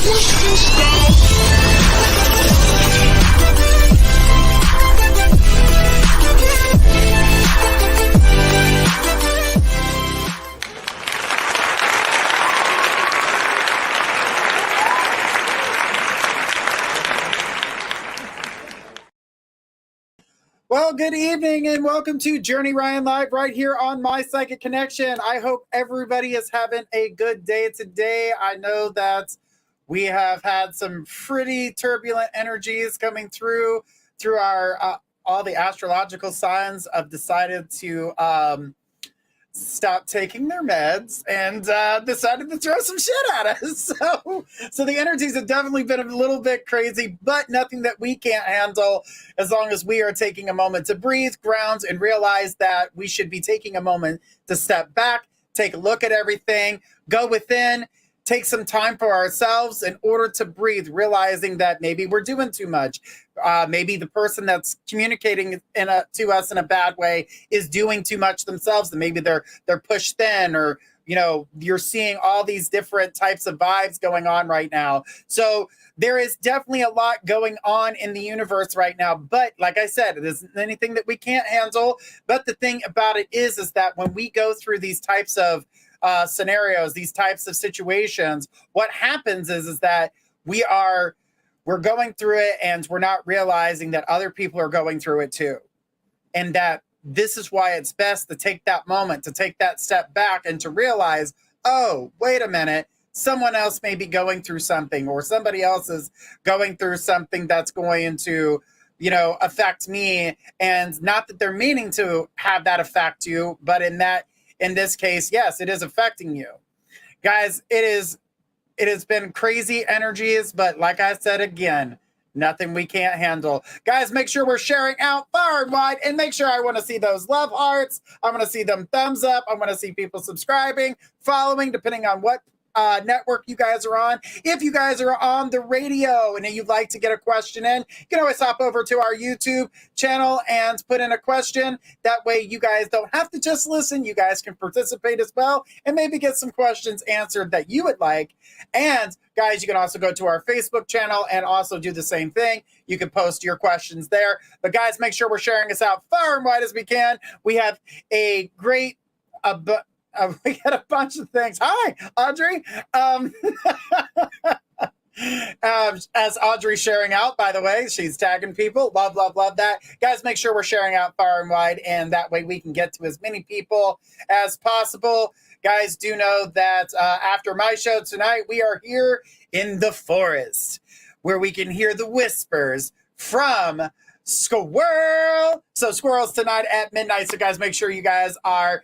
Well, good evening and welcome to Journey Ryan Live right here on My Psychic Connection. I hope everybody is having a good day today. I know that we have had some pretty turbulent energies coming through our all the astrological signs have decided to stop taking their meds and decided to throw some shit at us. So the energies have definitely been a little bit crazy, but nothing that we can't handle as long as we are taking a moment to breathe, ground, and realize that we should be taking a moment to step back, take a look at everything, go within, take some time for ourselves in order to breathe, realizing that maybe we're doing too much. Maybe the person that's communicating to us in a bad way is doing too much themselves, and maybe they're pushed thin, or you're seeing all these different types of vibes going on right now. So there is definitely a lot going on in the universe right now. But like I said, it isn't anything that we can't handle. But the thing about it is that when we go through these types of scenarios, these types of situations, what happens is that we're going through it and we're not realizing that other people are going through it too. And that this is why it's best to take that moment, to take that step back and to realize, oh, wait a minute, someone else may be going through something, or somebody else is going through something that's going to, affect me. And not that they're meaning to have that affect you, but in this case, yes, it is affecting you. Guys, it has been crazy energies, but like I said again, nothing we can't handle. Guys, make sure we're sharing out far and wide, and make sure I want to see those love hearts. I want to see them thumbs up. I want to see people subscribing, following, depending on what network you guys are on. If you guys are on the radio and you'd like to get a question in, you can always hop over to our YouTube channel and put in a question. That way you guys don't have to just listen. You guys can participate as well and maybe get some questions answered that you would like. And guys, you can also go to our Facebook channel and also do the same thing. You can post your questions there. But guys, make sure we're sharing this out far and wide as we can. We have a great we got a bunch of things. Hi, Audrey. As Audrey's sharing out, by the way, she's tagging people. Love, love, love that. Guys, make sure we're sharing out far and wide, and that way we can get to as many people as possible. Guys, do know that after my show tonight, we are here in the forest where we can hear the whispers from Squirrel. So squirrels tonight at midnight. So guys, make sure you guys are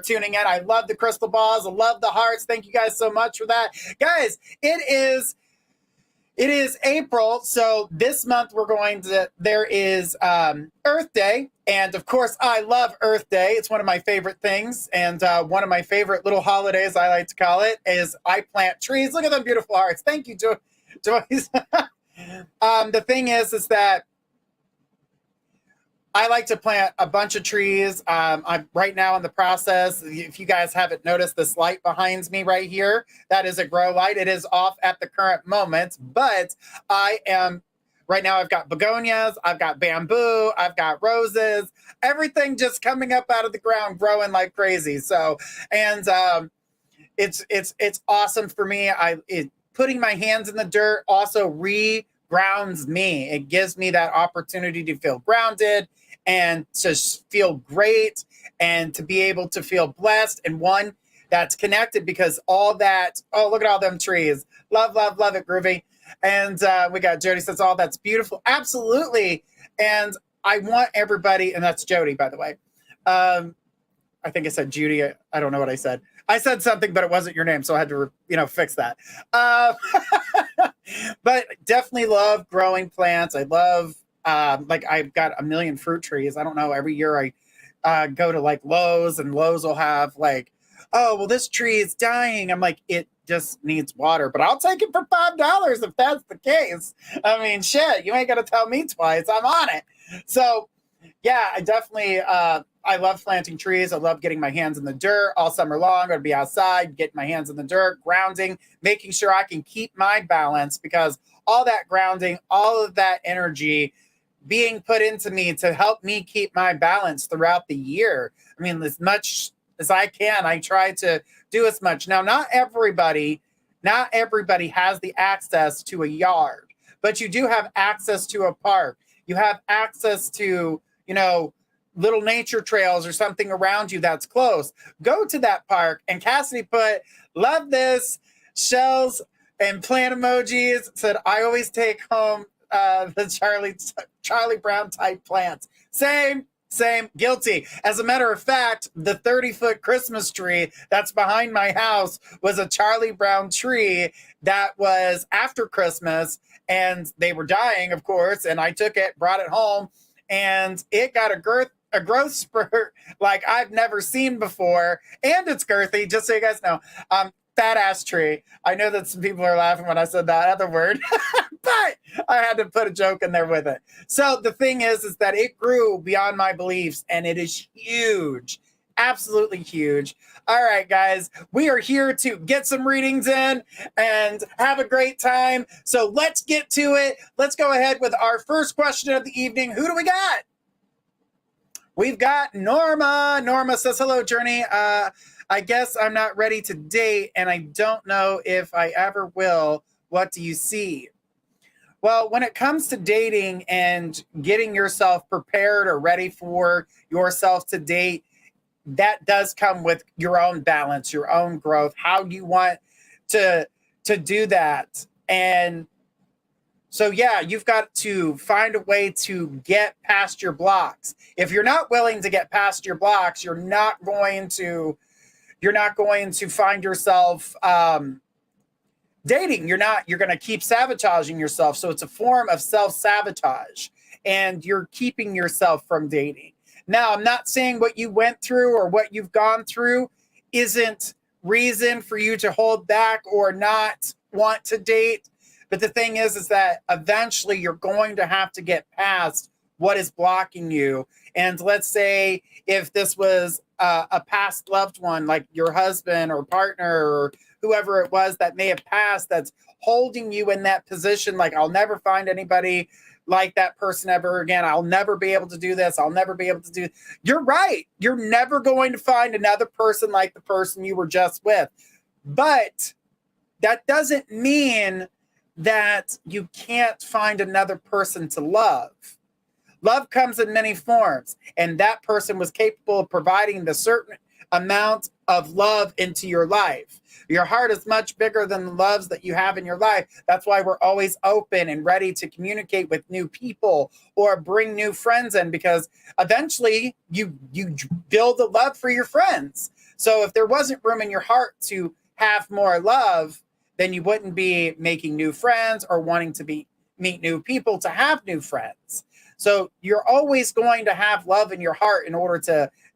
tuning in. I love the crystal balls. I love the hearts. Thank you guys so much for that. Guys, it is April. So this month there is Earth Day. And of course, I love Earth Day. It's one of my favorite things. And one of my favorite little holidays, I like to call it, is I plant trees. Look at them beautiful hearts. Thank you, Joyce. The thing is that I like to plant a bunch of trees. I'm right now in the process. If you guys haven't noticed this light behind me right here, that is a grow light. It is off at the current moment, but right now I've got begonias, I've got bamboo, I've got roses, everything just coming up out of the ground, growing like crazy. So, and it's awesome for me. Putting my hands in the dirt also grounds me. It gives me that opportunity to feel grounded and to feel great and to be able to feel blessed and one that's connected, because all that, oh, look at all them trees. Love, love, love it, Groovy. And we got Jody says, oh, that's beautiful. Absolutely. And I want everybody, and that's Jody, by the way. I think I said Judy. I don't know what I said. I said something, but it wasn't your name, so I had to, fix that. But definitely love growing plants. I love, I've got a million fruit trees. I don't know. Every year I go to like Lowe's, and Lowe's will have like, oh, well, this tree is dying. I'm like, it just needs water, but I'll take it for $5 if that's the case. I mean, shit, you ain't got to tell me twice. I'm on it. So Yeah, I definitely, I love planting trees. I love getting my hands in the dirt all summer long. I'm going to be outside, getting my hands in the dirt, grounding, making sure I can keep my balance, because all that grounding, all of that energy being put into me to help me keep my balance throughout the year. I mean, as much as I can, I try to do as much. Now, not everybody has the access to a yard, but you do have access to a park. You have access to, little nature trails or something around you that's close. Go to that park. And Cassidy put, love this, shells and plant emojis. Said, I always take home the Charlie Brown type plants. Same, guilty. As a matter of fact, the 30-foot Christmas tree that's behind my house was a Charlie Brown tree that was after Christmas, and they were dying, of course, and I took it, brought it home, and it got a growth spurt like I've never seen before. And it's girthy, just so you guys know. Fat ass tree. I know that some people are laughing when I said that other word, but I had to put a joke in there with it. So the thing is that it grew beyond my beliefs, and it is huge. Absolutely huge. All right, guys, we are here to get some readings in and have a great time. So let's get to it. Let's go ahead with our first question of the evening. Who do we got? We've got Norma. Norma says, hello, Journey. I guess I'm not ready to date, and I don't know if I ever will. What do you see? Well, when it comes to dating and getting yourself prepared or ready for yourself to date, that does come with your own balance, your own growth. How do you want to do that? And so, yeah, you've got to find a way to get past your blocks. If you're not willing to get past your blocks, you're not going to find yourself dating. You're going to keep sabotaging yourself. So it's a form of self-sabotage, and you're keeping yourself from dating. Now, I'm not saying what you went through or what you've gone through isn't reason for you to hold back or not want to date. But the thing is that eventually you're going to have to get past what is blocking you. And let's say if this was a past loved one, like your husband or partner or whoever it was that may have passed, that's holding you in that position, like, I'll never find anybody like that person ever again. I'll never be able to do this. I'll never be able to do. You're right. You're never going to find another person like the person you were just with. But that doesn't mean that you can't find another person to love. Love comes in many forms, and that person was capable of providing the certain amount of love into your life. Your heart is much bigger than the loves that you have in your life. That's why we're always open and ready to communicate with new people or bring new friends in, because eventually you build a love for your friends. So if there wasn't room in your heart to have more love, then you wouldn't be making new friends or wanting to meet new people to have new friends. So you're always going to have love in your heart in order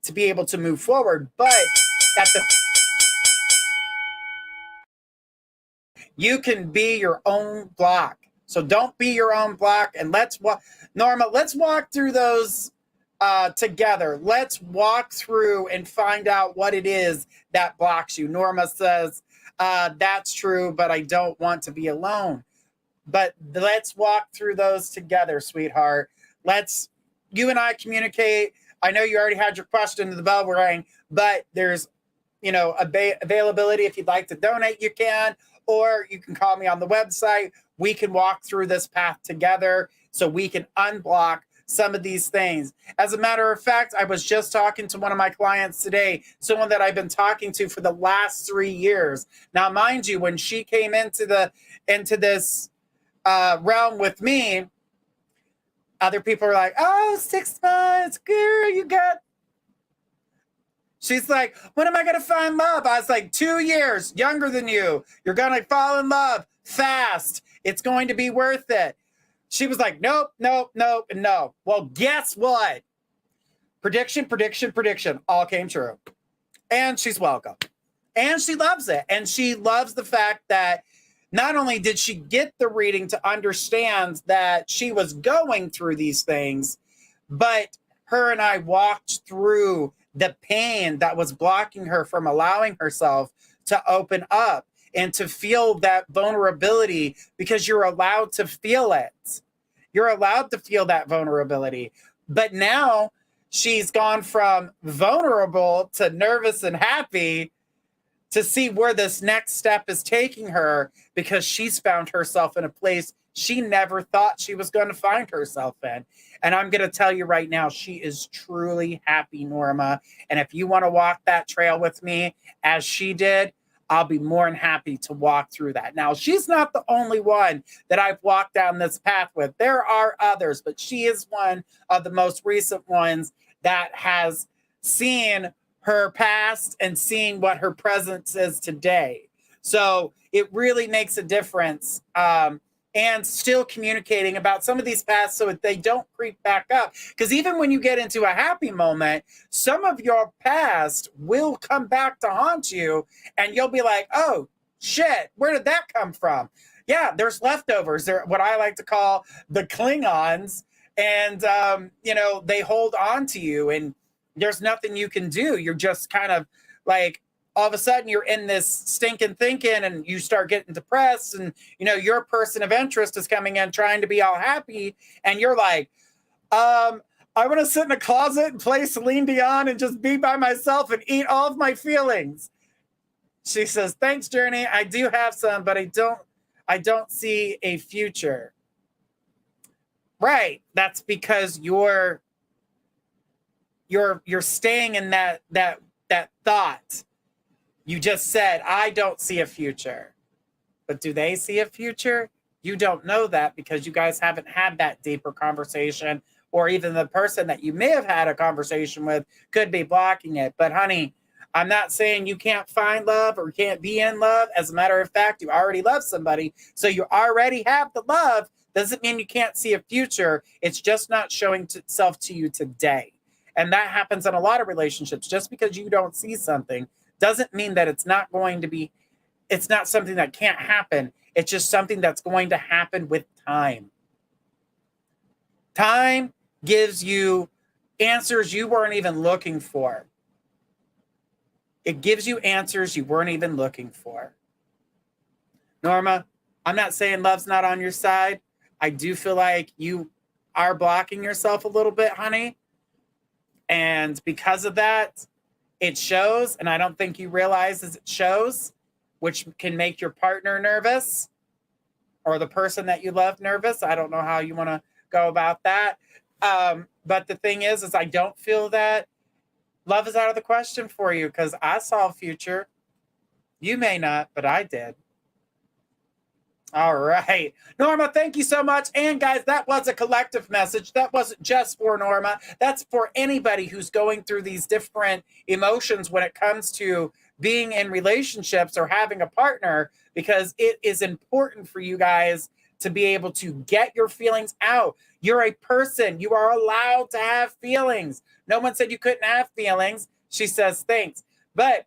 to be able to move forward. But you can be your own block. So don't be your own block. And Norma, let's walk through those together. Let's walk through and find out what it is that blocks you. Norma says, that's true, but I don't want to be alone. But let's walk through those together, sweetheart. You and I communicate. I know you already had your question to the bell rang, but there's, availability. If you'd like to donate, you can, or you can call me on the website. We can walk through this path together so we can unblock some of these things. As a matter of fact, I was just talking to one of my clients today, someone that I've been talking to for the last 3 years. Now, mind you, when she came into this realm with me, other people are like, oh, 6 months, girl, she's like, when am I going to find love? I was like, 2 years younger than you. You're going to fall in love fast. It's going to be worth it. She was like, nope, and no. Well, guess what? Prediction, all came true. And she's welcome. And she loves it. And she loves the fact that not only did she get the reading to understand that she was going through these things, but her and I walked through the pain that was blocking her from allowing herself to open up and to feel that vulnerability, because you're allowed to feel it. You're allowed to feel that vulnerability. But now she's gone from vulnerable to nervous and happy to see where this next step is taking her, because she's found herself in a place she never thought she was going to find herself in. And I'm going to tell you right now, she is truly happy, Norma. And if you want to walk that trail with me as she did, I'll be more than happy to walk through that. Now, she's not the only one that I've walked down this path with. There are others, but she is one of the most recent ones that has seen her past and seeing what her presence is today. So it really makes a difference. And still communicating about some of these paths so that they don't creep back up. Because even when you get into a happy moment, some of your past will come back to haunt you, and you'll be like, oh, shit, where did that come from? Yeah, there's leftovers. They're what I like to call the Klingons, and, they hold on to you, and there's nothing you can do. You're just kind of like, all of a sudden you're in this stinking thinking, and you start getting depressed, and your person of interest is coming in trying to be all happy, and you're like, I want to sit in a closet and play Celine Dion and just be by myself and eat all of my feelings. She says, thanks, Journey. I do have some, but I don't see a future. Right. That's because you're staying in that thought. You just said, I don't see a future. But do they see a future? You don't know that, because you guys haven't had that deeper conversation, or even the person that you may have had a conversation with could be blocking it. But honey, I'm not saying you can't find love or can't be in love. As a matter of fact, you already love somebody. So you already have the love. Doesn't mean you can't see a future. It's just not showing itself to you today. And that happens in a lot of relationships. Just because you don't see something doesn't mean that it's not something that can't happen. It's just something that's going to happen with time. Time gives you answers you weren't even looking for. It gives you answers you weren't even looking for. Norma, I'm not saying love's not on your side. I do feel like you are blocking yourself a little bit, honey. And because of that, it shows, and I don't think you realize as it shows, which can make your partner nervous or the person that you love nervous. I don't know how you want to go about that. But the thing is I don't feel that love is out of the question for you, because I saw a future. You may not, but I did. All right. Norma, thank you so much. And guys, that was a collective message. That wasn't just for Norma. That's for anybody who's going through these different emotions when it comes to being in relationships or having a partner, because it is important for you guys to be able to get your feelings out. You're a person. You are allowed to have feelings. No one said you couldn't have feelings. She says thanks. But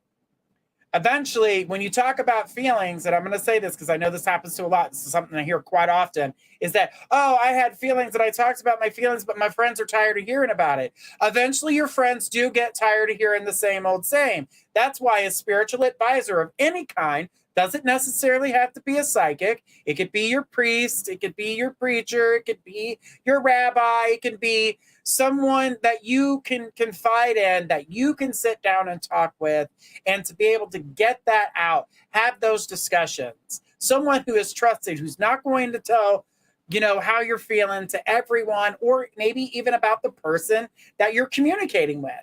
eventually, when you talk about feelings, and I'm going to say this because I know this happens to a lot, this is something I hear quite often, is that, oh, I had feelings and I talked about my feelings, but my friends are tired of hearing about it. Eventually, your friends do get tired of hearing the same old same. That's why a spiritual advisor of any kind doesn't necessarily have to be a psychic. It could be your priest. It could be your preacher. It could be your rabbi. It could be someone that you can confide in, that you can sit down and talk with, and to be able to get that out, have those discussions. Someone who is trusted, who's not going to tell, how you're feeling to everyone, or maybe even about the person that you're communicating with.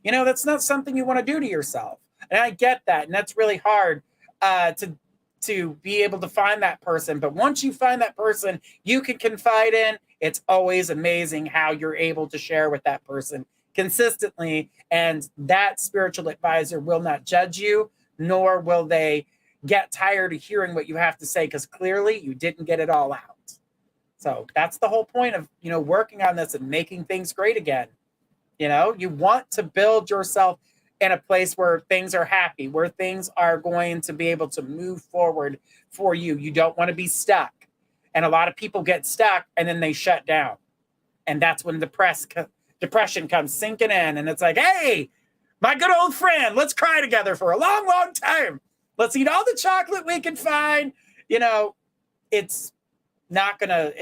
That's not something you want to do to yourself. And I get that. And that's really hard to be able to find that person. But once you find that person you can confide in, it's always amazing how you're able to share with that person consistently. And that spiritual advisor will not judge you, nor will they get tired of hearing what you have to say, because clearly you didn't get it all out. So that's the whole point of, working on this and making things great again. You want to build yourself in a place where things are happy, where things are going to be able to move forward for you. You don't want to be stuck. And a lot of people get stuck and then they shut down. And that's when the press depression comes sinking in, and it's like, hey, my good old friend, let's cry together for a long, long time. Let's eat all the chocolate we can find. You know, it's not gonna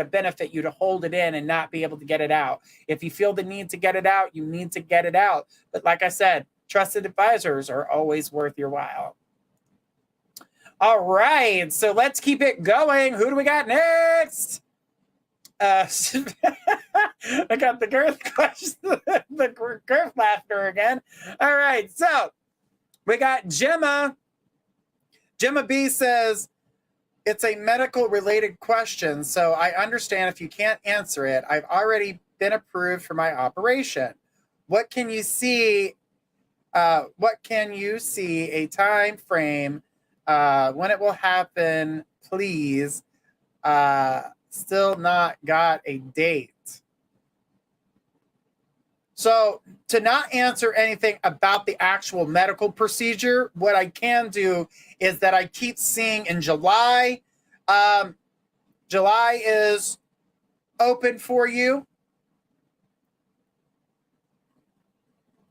benefit you to hold it in and not be able to get it out. If you feel the need to get it out, you need to get it out. But like I said, trusted advisors are always worth your while. All right, so let's keep it going. Who do we got next? I got the girth question, the girth laughter again. All right, so we got Gemma. Gemma B says, it's a medical related question, so I understand if you can't answer it. I've already been approved for my operation. What can you see? A time frame when it will happen, please? Still not got a date. So to not answer anything about the actual medical procedure, what I can do is that I keep seeing in July. July is open for you.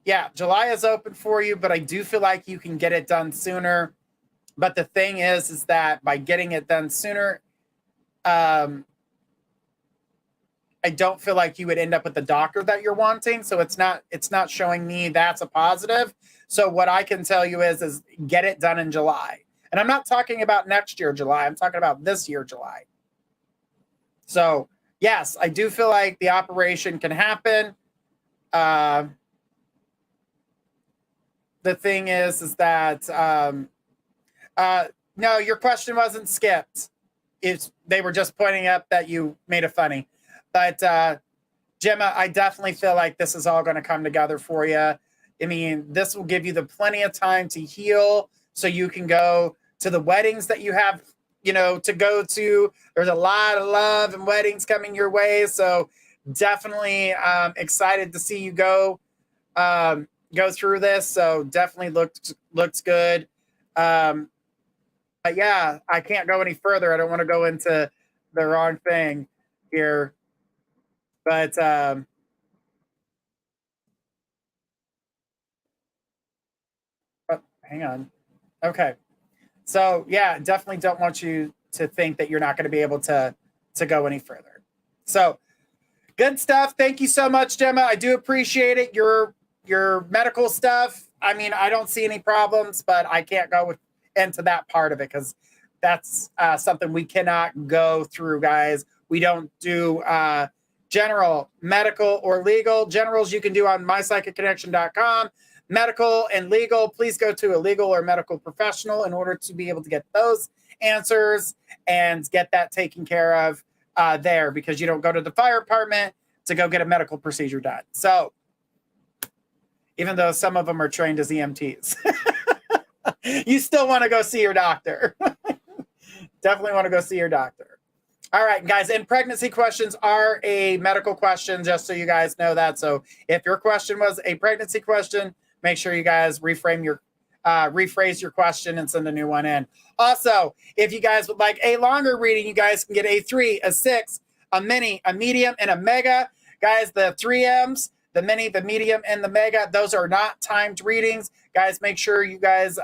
Yeah, July is open for you, but I do feel like you can get it done sooner. But the thing is that by getting it done sooner, I don't feel like you would end up with the doctor that you're wanting. So it's not showing me that's a positive. So what I can tell you is get it done in July. And I'm not talking about next year, July. I'm talking about this year, July. So yes, I do feel like the operation can happen. The thing is that, no, your question wasn't skipped. They were just pointing up that you made it funny. But Gemma, I definitely feel like this is all going to come together for you. I mean, this will give you the plenty of time to heal so you can go to the weddings that you have, to go to. There's a lot of love and weddings coming your way. So definitely excited to see you go through this. So definitely looks good. But yeah, I can't go any further. I don't want to go into the wrong thing here. But hang on. Okay. So yeah, definitely don't want you to think that you're not going to be able to go any further. So good stuff. Thank you so much, Gemma. I do appreciate it. Your medical stuff. I mean, I don't see any problems, but I can't go into that part of it because that's something we cannot go through, guys. We don't do general, medical, or legal. Generals you can do on mypsychicconnection.com. Medical and legal, please go to a legal or medical professional in order to be able to get those answers and get that taken care of there, because you don't go to the fire department to go get a medical procedure done. So even though some of them are trained as EMTs, you still want to go see your doctor. Definitely want to go see your doctor. All right, guys, and pregnancy questions are a medical question, just so you guys know that. So if your question was a pregnancy question, make sure you guys rephrase your question and send a new one in. Also, if you guys would like a longer reading, you guys can get a 3, a 6, a mini, a medium, and a mega. Guys, the 3Ms, the mini, the medium, and the mega, those are not timed readings. Guys, make sure you guys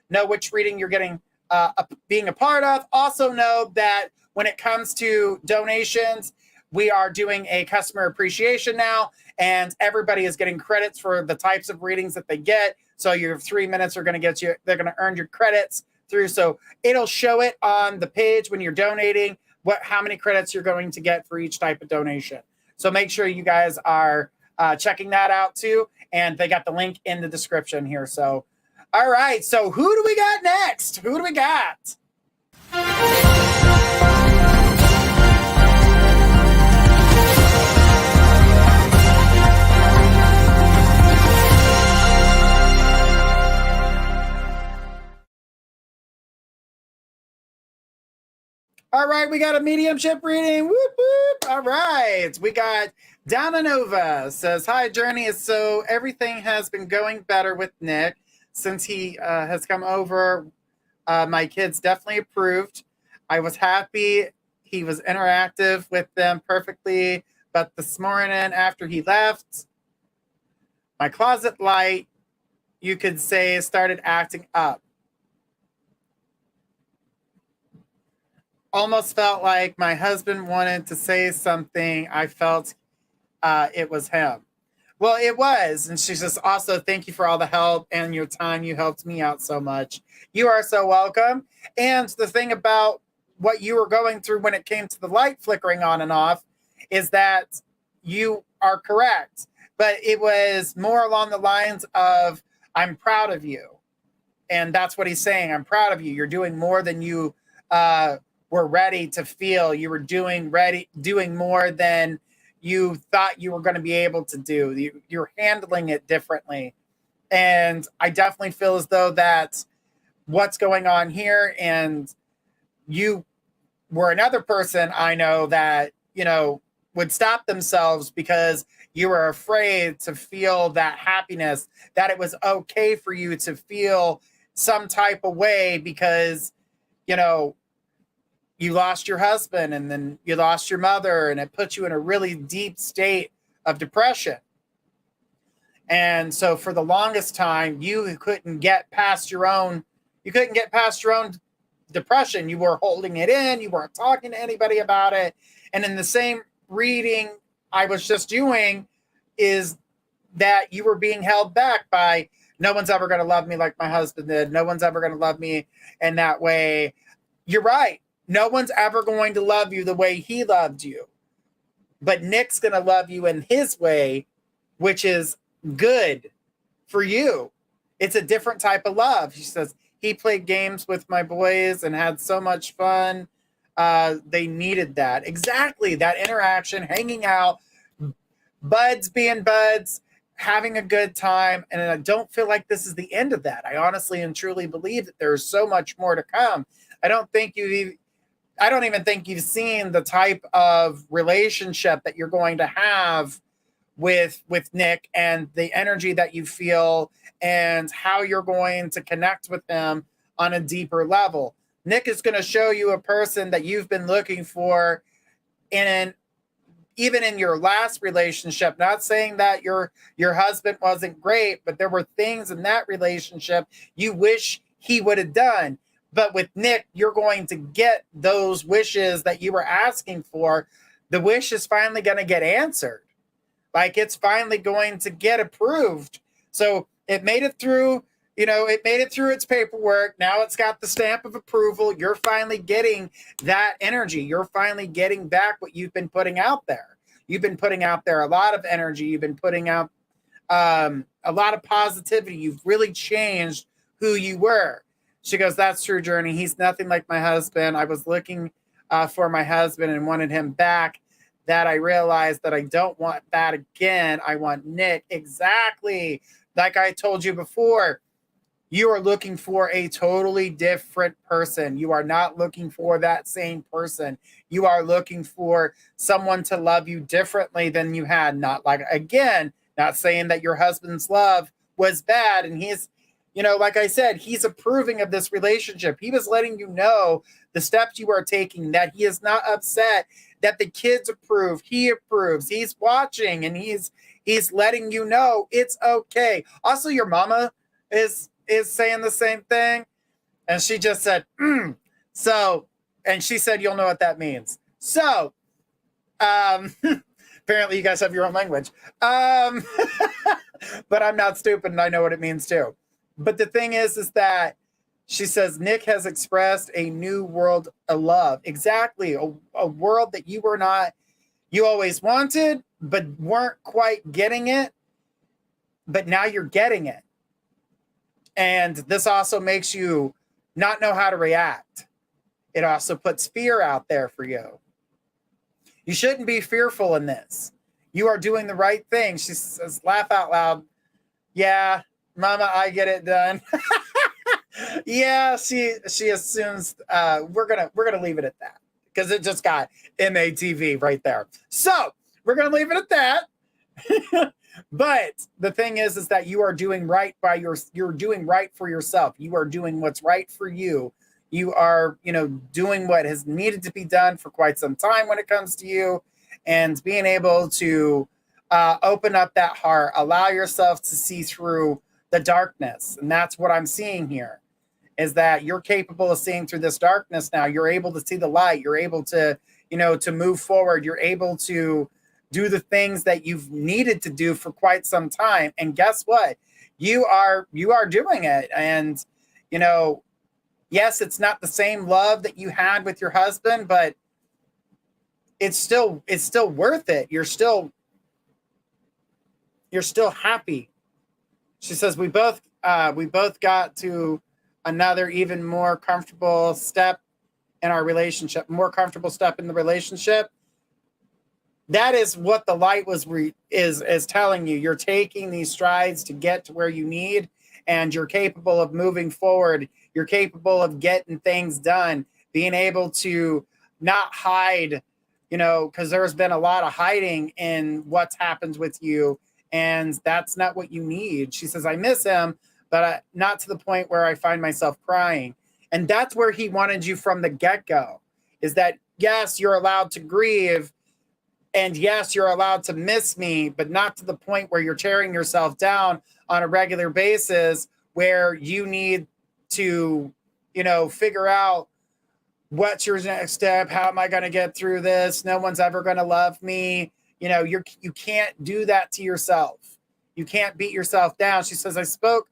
know which reading you're getting being a part of. Also know that when it comes to donations, we are doing a customer appreciation now, and everybody is getting credits for the types of readings that they get. So your 3 minutes are going to they're going to earn your credits through. So it'll show it on the page when you're donating, how many credits you're going to get for each type of donation. So make sure you guys are checking that out too. And they got the link in the description here. So, all right. So who do we got next? Who do we got? All right, we got a mediumship reading. Whoop, whoop. All right, we got Donna Nova says, hi, Journey. So everything has been going better with Nick since he has come over. My kids definitely approved. I was happy. He was interactive with them perfectly, But this morning after he left, my closet light, you could say, started acting up. Almost felt like my husband wanted to say something. I felt it was him. Well, it was. And she says, also, thank you for all the help and your time. You helped me out so much. You are so welcome. And the thing about what you were going through when it came to the light flickering on and off is that you are correct. But it was more along the lines of, I'm proud of you. And that's what he's saying. I'm proud of you. You're doing more than you were ready to feel. You were doing more than you thought you were going to be able to do. You're handling it differently. And I definitely feel as though that's what's going on here. And you were another person I know that, would stop themselves because you were afraid to feel that happiness, that it was okay for you to feel some type of way because, you lost your husband and then you lost your mother, and it put you in a really deep state of depression. And so for the longest time, you couldn't get past your own depression. You were holding it in. You weren't talking to anybody about it. And in the same reading I was just doing is that you were being held back by, no one's ever going to love me like my husband did. No one's ever going to love me in that way. You're right. No one's ever going to love you the way he loved you. But Nick's going to love you in his way, which is good for you. It's a different type of love. She says, he played games with my boys and had so much fun. They needed that. Exactly. That interaction, hanging out, buds being buds, having a good time. And I don't feel like this is the end of that. I honestly and truly believe that there's so much more to come. I don't even think you've seen the type of relationship that you're going to have with Nick, and the energy that you feel and how you're going to connect with him on a deeper level. Nick is going to show you a person that you've been looking for even in your last relationship. Not saying that your husband wasn't great, but there were things in that relationship you wish he would have done. But with Nick, you're going to get those wishes that you were asking for. The wish is finally going to get answered. Like, it's finally going to get approved. So it made it through, its paperwork. Now it's got the stamp of approval. You're finally getting that energy. You're finally getting back what you've been putting out there. You've been putting out there a lot of energy. You've been putting out a lot of positivity. You've really changed who you were. She goes, that's true, Journey. He's nothing like my husband. I was looking for my husband and wanted him back. That I realized that I don't want that again. I want Nick. Exactly. Like I told you before, you are looking for a totally different person. You are not looking for that same person. You are looking for someone to love you differently than you had. Not saying that your husband's love was bad, and he's, like I said, he's approving of this relationship. He was letting you know the steps you are taking, that he is not upset, that the kids approve. He approves. He's watching, and he's letting you know it's okay. Also, your mama is saying the same thing. And she just said, So, and she said, you'll know what that means. So, apparently you guys have your own language. But I'm not stupid, and I know what it means too. But the thing is that she says, Nick has expressed a new world of love. Exactly. A world that you always wanted, but weren't quite getting it. But now you're getting it. And this also makes you not know how to react. It also puts fear out there for you. You shouldn't be fearful in this. You are doing the right thing. She says, laugh out loud. Yeah, Mama, I get it done. Yeah, she assumes we're gonna leave it at that, because it just got MATV right there. So we're gonna leave it at that. But the thing is that you are doing right you're doing right for yourself. You are doing what's right for you. You are, doing what has needed to be done for quite some time when it comes to you. and being able to open up that heart, allow yourself to see through the darkness. And that's what I'm seeing here, is that you're capable of seeing through this darkness now. You're able to see the light. You're able to, to move forward. You're able to do the things that you've needed to do for quite some time. And guess what? You are doing it. And, yes, it's not the same love that you had with your husband, but it's still worth it. You're still happy. She says, we both got to another even more comfortable step in our relationship, more comfortable step in the relationship. That is what the light is telling you. You're taking these strides to get to where you need, and you're capable of moving forward. You're capable of getting things done, being able to not hide, because there's been a lot of hiding in what's happened with you, and that's not what you need. She says, I miss him, but not to the point where I find myself crying. And that's where he wanted you from the get-go, is that, yes, you're allowed to grieve, and yes, you're allowed to miss me, but not to the point where you're tearing yourself down on a regular basis, where you need to, figure out what's your next step. How am I going to get through this? No one's ever going to love me. You can't do that to yourself. You can't beat yourself down. She says, I spoke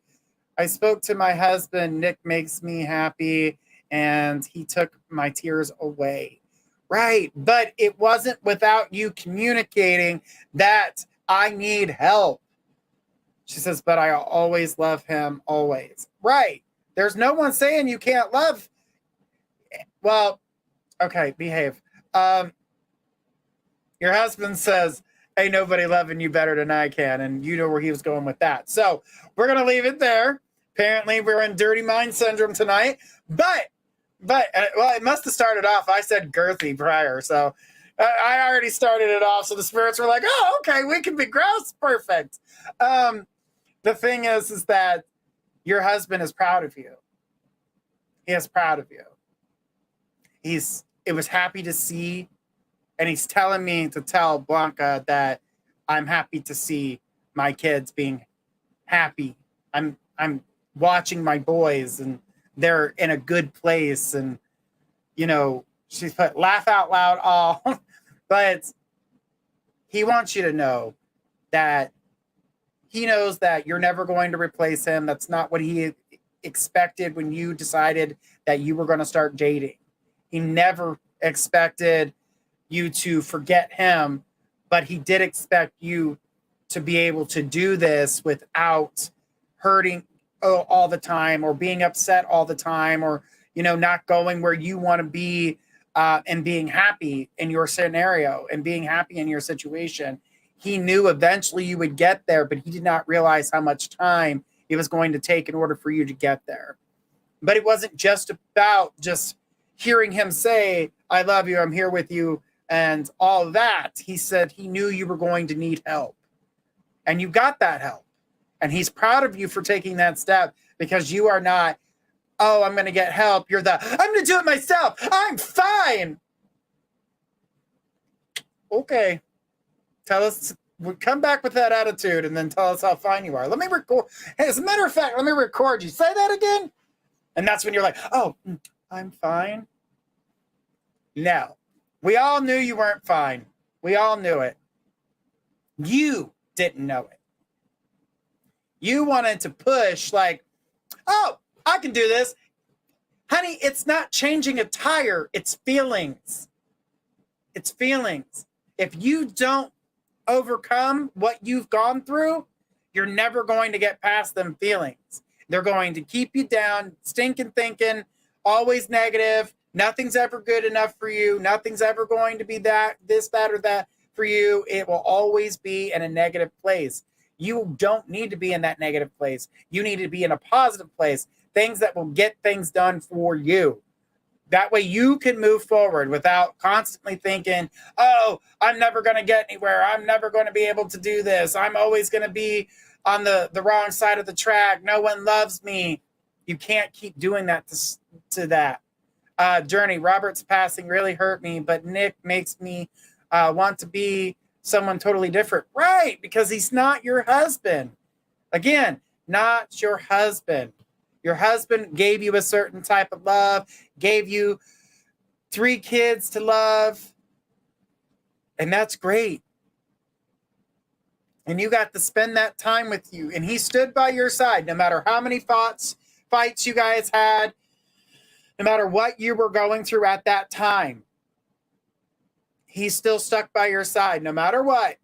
to my husband. Nick makes me happy, and he took my tears away. Right. But it wasn't without you communicating that I need help. She says, but I always love him, always. Right. There's no one saying you can't love. Well, okay, behave. Your husband says, ain't nobody loving you better than I can. And you know where he was going with that. So we're going to leave it there. Apparently we're in dirty mind syndrome tonight. But it must have started off. I said girthy prior. So I already started it off. So the spirits were like, oh, okay, we can be gross. Perfect. The thing is that your husband is proud of you. He is proud of you. It was happy to see. And he's telling me to tell Blanca that I'm happy to see my kids being happy. I'm watching my boys, and they're in a good place. And, she's put laugh out loud all. But he wants you to know that he knows that you're never going to replace him. That's not what he expected when you decided that you were going to start dating. He never expected you to forget him, but he did expect you to be able to do this without hurting all the time, or being upset all the time, or not going where you want to be, and being happy in your scenario and being happy in your situation. He knew eventually you would get there, but he did not realize how much time it was going to take in order for you to get there. But it wasn't just about just hearing him say, I love you, I'm here with you, and all that. He said he knew you were going to need help, and you got that help. And he's proud of you for taking that step, because you are not, oh, I'm going to get help. You're I'm going to do it myself. I'm fine. Okay. Tell us, come back with that attitude, and then tell us how fine you are. Let me record. Hey, as a matter of fact, let me record you. Say that again. And that's when you're like, oh, I'm fine. No. We all knew you weren't fine. We all knew it. You didn't know it. You wanted to push like, oh, I can do this. Honey, it's not changing a tire. It's feelings. It's feelings. If you don't overcome what you've gone through, you're never going to get past them feelings. They're going to keep you down, stinking thinking, always negative. Nothing's ever good enough for you. Nothing's ever going to be that, this, that, or that for you. It will always be in a negative place. You don't need to be in that negative place. You need to be in a positive place. Things that will get things done for you. That way you can move forward without constantly thinking, oh, I'm never going to get anywhere. I'm never going to be able to do this. I'm always going to be on the wrong side of the track. No one loves me. You can't keep doing that to that. Journey, Robert's passing really hurt me, but Nick makes me want to be someone totally different. Right, because he's not your husband. Again, not your husband. Your husband gave you a certain type of love, gave you 3 kids to love, and that's great. And you got to spend that time with you, and he stood by your side no matter how many fights you guys had, no matter what you were going through at that time. He still stuck by your side no matter what.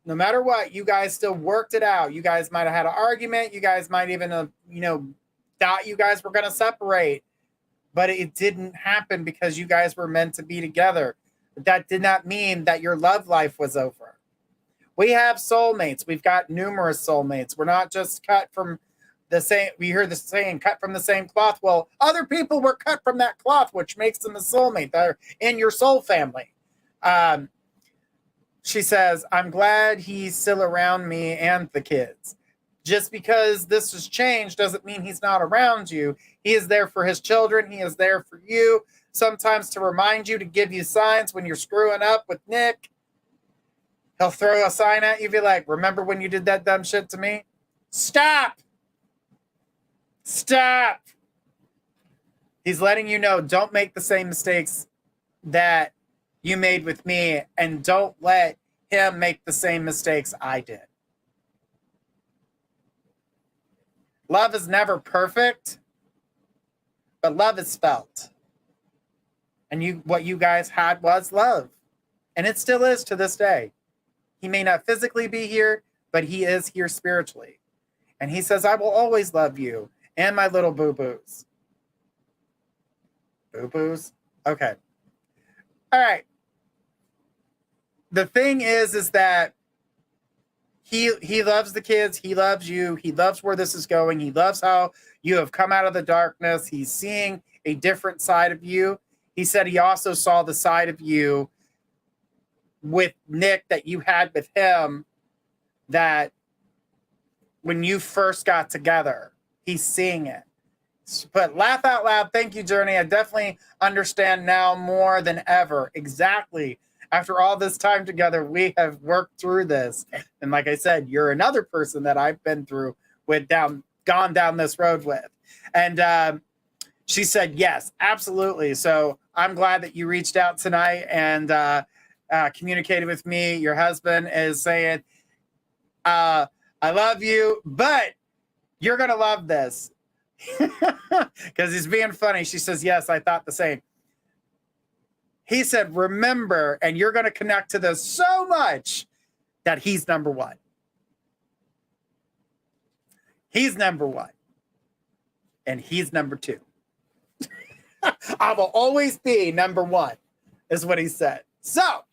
No matter what, you guys still worked it out. You guys might have had an argument. You guys might even have, thought you guys were going to separate. But it didn't happen because you guys were meant to be together. But that did not mean that your love life was over. We have soulmates. We've got numerous soulmates. We're not just cut from the same. We hear the saying, cut from the same cloth. Well, other people were cut from that cloth, which makes them a soulmate. They're in your soul family. She says, I'm glad he's still around me and the kids. Just because this has changed doesn't mean he's not around you. He is there for his children. He is there for you. Sometimes to remind you, to give you signs when you're screwing up with Nick. He'll throw a sign at you, be like, remember when you did that dumb shit to me? Stop. Stop. He's letting you know, don't make the same mistakes that you made with me, and don't let him make the same mistakes I did. Love is never perfect, but love is felt. And what you guys had was love. And it still is to this day. He may not physically be here, but he is here spiritually. And he says, I will always love you and my little boo-boos. Boo-boos? Okay. All right. The thing is that he loves the kids. He loves you. He loves where this is going. He loves how you have come out of the darkness. He's seeing a different side of you. He said he also saw the side of you with Nick that you had with him, that when you first got together, he's seeing it. But laugh out loud. Thank you, Journey. I definitely understand now more than ever. Exactly. After all this time together, we have worked through this. And like I said, you're another person that I've been through gone down this road with. And she said, yes, absolutely. So I'm glad that you reached out tonight and communicated with me. Your husband is saying, I love you, but you're going to love this. Because he's being funny. She says, yes, I thought the same. He said, remember, and you're going to connect to this so much, that he's number one. He's number one. And he's number two. I will always be number one, is what he said. So,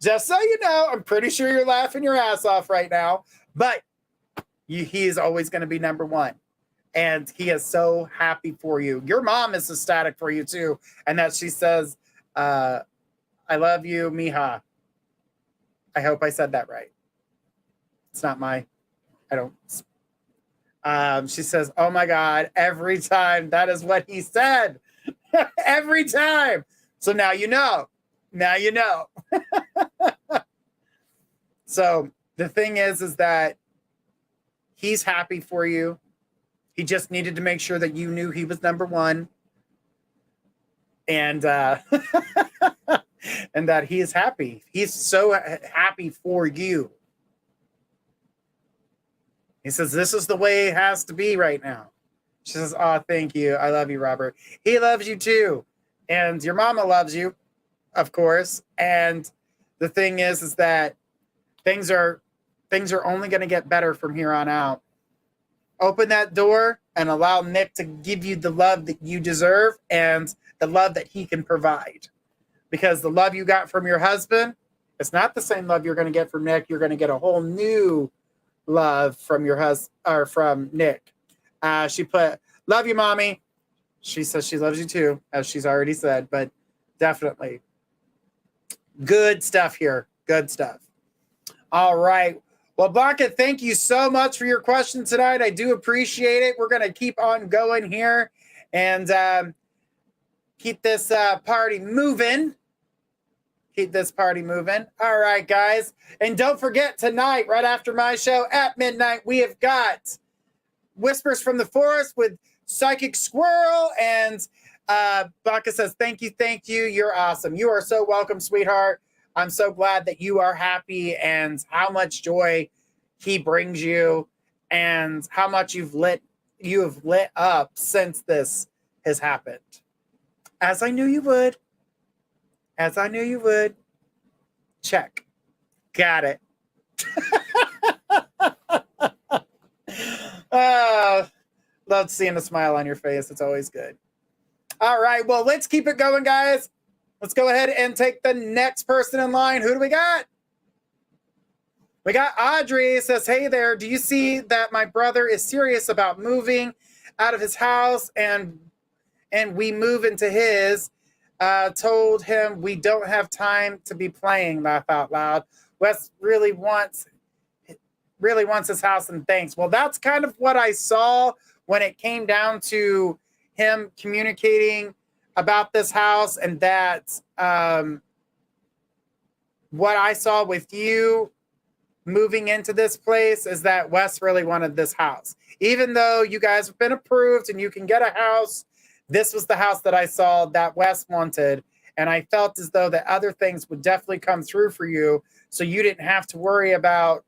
just so you know, I'm pretty sure you're laughing your ass off right now, but he is always going to be number one. And he is so happy for you. Your mom is ecstatic for you too. And that she says, I love you, mija. I hope I said that right. It's not she says, oh my God, every time that is what he said. Every time. So now you know. Now you know. So the thing is that he's happy for you. He just needed to make sure that you knew he was number one. And and that he is happy. He's so happy for you. He says, this is the way it has to be right now. She says, oh, thank you. I love you, Robert. He loves you too. And your mama loves you, of course. And the thing is that things are only going to get better from here on out. Open that door and allow Nick to give you the love that you deserve and the love that he can provide. Because the love you got from your husband, it's not the same love you're going to get from Nick. You're going to get a whole new love from your husband, or from Nick. She put, love you, mommy. She says she loves you too, as she's already said, but definitely good stuff here. Good stuff. All right. Well, Blanca, thank you so much for your question tonight. I do appreciate it. We're going to keep on going here and keep this party moving. Keep this party moving. All right, guys. And don't forget, tonight, right after my show at midnight, we have got Whispers from the Forest with Psychic Squirrel. And Baka says, thank you. You're awesome. You are so welcome, sweetheart. I'm so glad that you are happy and how much joy he brings you and how much you have lit up since this has happened. As I knew you would. Check. Got it. Love seeing a smile on your face. It's always good. All right. Well, let's keep it going, guys. Let's go ahead and take the next person in line. Who do we got? We got Audrey. Says, hey there. Do you see that my brother is serious about moving out of his house and we move into his? Told him we don't have time to be playing, laugh out loud. Wes really wants his house and thanks. Well, that's kind of what I saw when it came down to him communicating about this house, and that what I saw with you moving into this place is that Wes really wanted this house. Even though you guys have been approved and you can get a house, this was the house that I saw that Wes wanted. And I felt as though that other things would definitely come through for you. So you didn't have to worry about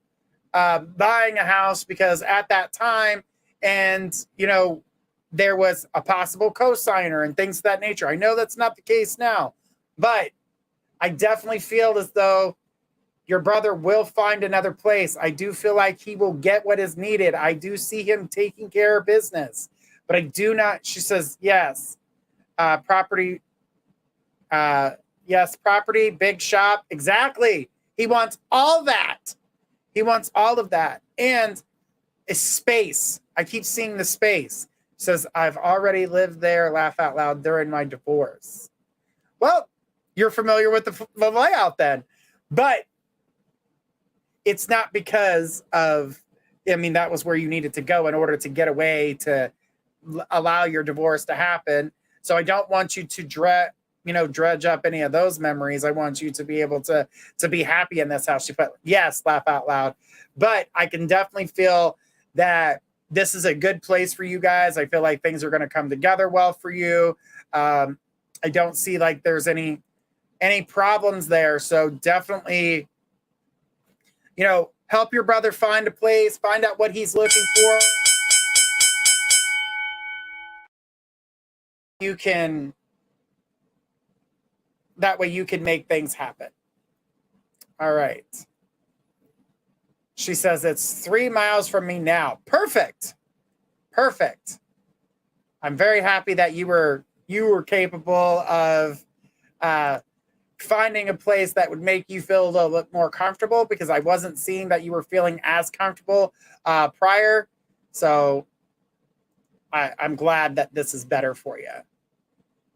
buying a house, because at that time, and, you know, there was a possible co-signer and things of that nature. I know that's not the case now, but I definitely feel as though your brother will find another place. I do feel like he will get what is needed. I do see him taking care of business, but I do not. She says, yes, property. Yes, property, big shop. Exactly. He wants all that. He wants all of that. And a space. I keep seeing the space. Says, I've already lived there, laugh out loud, during my divorce. Well, you're familiar with the layout then. But it's not because of, I mean, that was where you needed to go in order to get away to allow your divorce to happen. So I don't want you to dredge up any of those memories. I want you to be able to be happy in this house. She put, yes, laugh out loud. But I can definitely feel that this is a good place for you guys. I feel like things are going to come together well for you. I don't see like there's any problems there. So definitely, help your brother find a place, find out what he's looking for. That way you can make things happen. All right. She says it's 3 miles from me now. Perfect. I'm very happy that you were capable of finding a place that would make you feel a little bit more comfortable, because I wasn't seeing that you were feeling as comfortable prior. So I'm glad that this is better for you.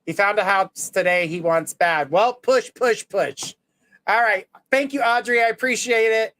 He found a house today he wants bad. Well, push. All right. Thank you, Audrey. I appreciate it.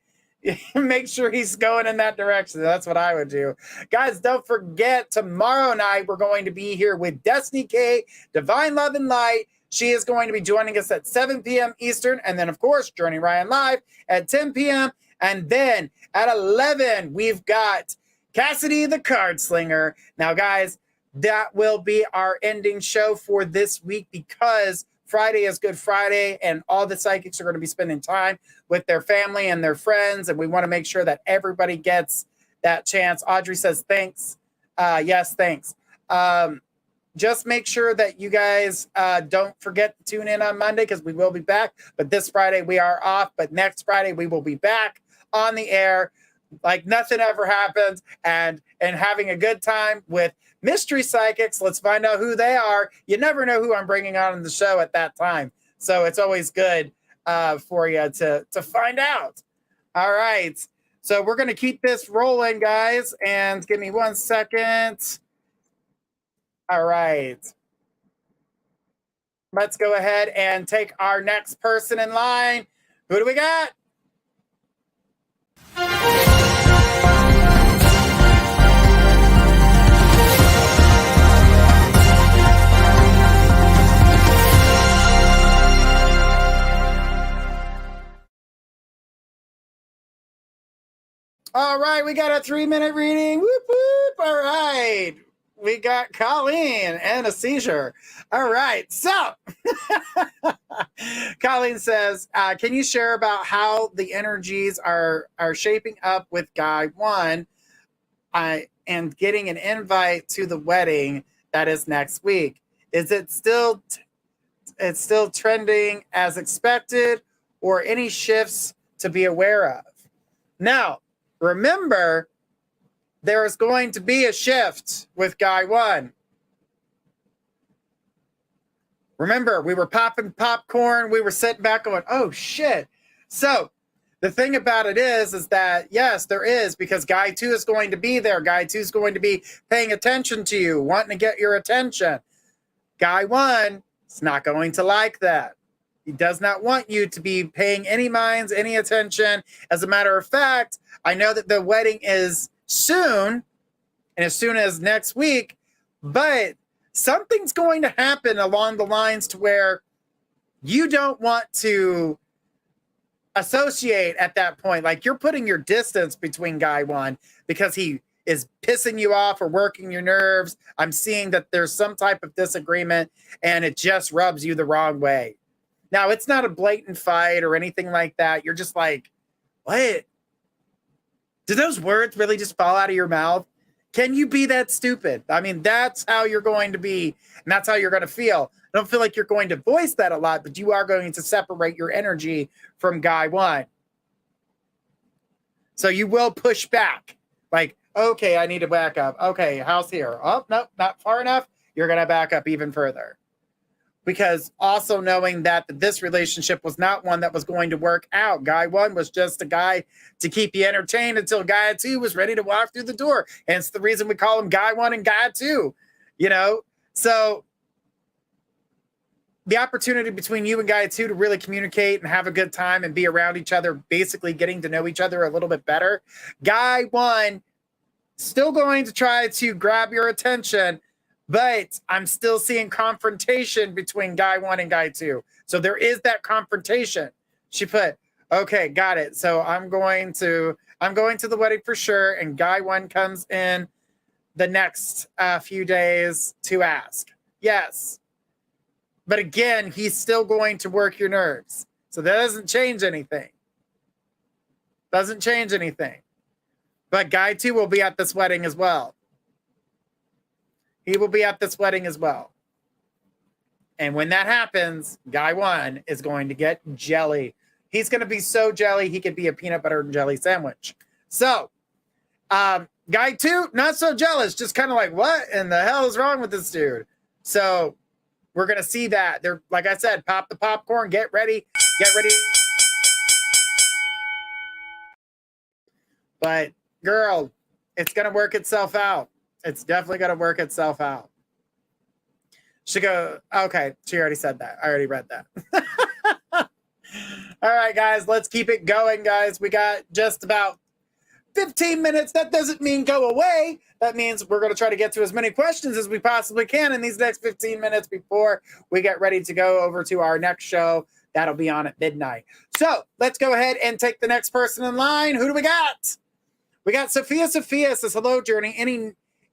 Make sure he's going in that direction. That's what I would do. Guys, don't forget, tomorrow night, we're going to be here with Destiny K, Divine Love and Light. She is going to be joining us at 7 p.m. Eastern. And then, of course, Journey Ryan Live at 10 p.m. And then at 11, we've got Cassidy the Card Slinger. Now, guys, that will be our ending show for this week, because Friday is Good Friday, and all the psychics are going to be spending time with their family and their friends, and we want to make sure that everybody gets that chance. Audrey says, thanks. Yes, thanks. Just make sure that you guys don't forget to tune in on Monday, because we will be back. But this Friday we are off, but next Friday we will be back on the air like nothing ever happened, and having a good time with mystery psychics. Let's find out who they are. You never know who I'm bringing on the show at that time. So it's always good for you to find out. All right. So we're going to keep this rolling, guys. And give me 1 second. All right. Let's go ahead and take our next person in line. Who do we got? All right, we got a 3-minute reading. Whoop, whoop. All right. We got Colleen and a seizure. All right. So Colleen says, can you share about how the energies are shaping up with Guy 1 and getting an invite to the wedding that is next week? Is it still it's still trending as expected, or any shifts to be aware of? Now, remember, there is going to be a shift with Guy 1. Remember, we were popping popcorn. We were sitting back going, oh, shit. So the thing about it is that, yes, there is, because Guy 2 is going to be there. Guy 2 is going to be paying attention to you, wanting to get your attention. Guy 1 is not going to like that. He does not want you to be paying any minds, any attention. As a matter of fact, I know that the wedding is soon, and as soon as next week, but something's going to happen along the lines to where you don't want to associate at that point. Like, you're putting your distance between Guy 1 because he is pissing you off or working your nerves. I'm seeing that there's some type of disagreement and it just rubs you the wrong way. Now, it's not a blatant fight or anything like that. You're just like, what? Did those words really just fall out of your mouth? Can you be that stupid? I mean, that's how you're going to be, and that's how you're going to feel. I don't feel like you're going to voice that a lot, but you are going to separate your energy from Guy 1. So you will push back. Like, okay, I need to back up. Okay, house here. Oh, no, not far enough. You're going to back up even further. Because also knowing that this relationship was not one that was going to work out. Guy 1 was just a guy to keep you entertained until Guy 2 was ready to walk through the door. Hence the reason we call him Guy 1 and Guy 2, you know? So the opportunity between you and Guy 2 to really communicate and have a good time and be around each other, basically getting to know each other a little bit better. Guy 1 still going to try to grab your attention, but I'm still seeing confrontation between Guy 1 and Guy 2. So there is that confrontation. She put, okay, got it. So I'm going to the wedding for sure. And Guy 1 comes in the next few days to ask. Yes. But again, he's still going to work your nerves. So that doesn't change anything. Doesn't change anything. But Guy 2 will be at this wedding as well. He will be at this wedding as well. And when that happens, Guy 1 is going to get jelly. He's going to be so jelly, he could be a peanut butter and jelly sandwich. So, Guy 2, not so jealous, just kind of like, what in the hell is wrong with this dude? So, we're going to see that. They're, like I said, pop the popcorn, get ready. But, girl, it's going to work itself out. It's definitely going to work itself out. She go, okay, she already said that. I already read that. All right, guys, let's keep it going, guys. We got just about 15 minutes. That doesn't mean go away. That means we're going to try to get to as many questions as we possibly can in these next 15 minutes before we get ready to go over to our next show. That'll be on at midnight. So let's go ahead and take the next person in line. Who do we got? We got Sophia. Sophia says, hello, Journey.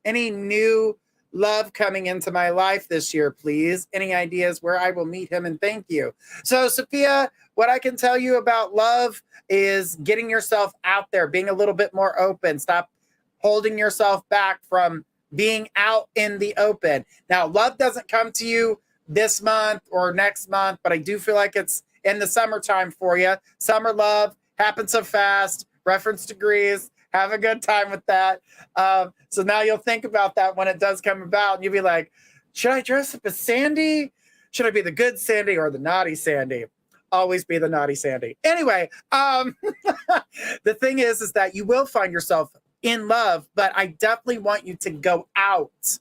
Any new love coming into my life this year, please? Any ideas where I will meet him? And thank you. So, Sophia, what I can tell you about love is getting yourself out there, being a little bit more open. Stop holding yourself back from being out in the open. Now, love doesn't come to you this month or next month, but I do feel like it's in the summertime for you. Summer love happens so fast. Reference degrees. Have a good time with that. So now you'll think about that when it does come about, and you'll be like, should I dress up as Sandy? Should I be the good Sandy or the naughty Sandy? Always be the naughty Sandy. Anyway, the thing is that you will find yourself in love, but I definitely want you to go out.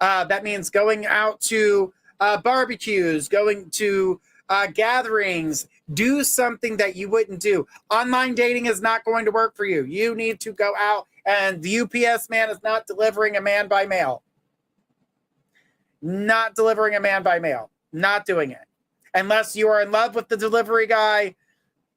That means going out to barbecues, going to gatherings. Do something that you wouldn't do. Online dating is not going to work for you. You need to go out, and the UPS man is not delivering a man by mail. Not delivering a man by mail. Not doing it. Unless you are in love with the delivery guy,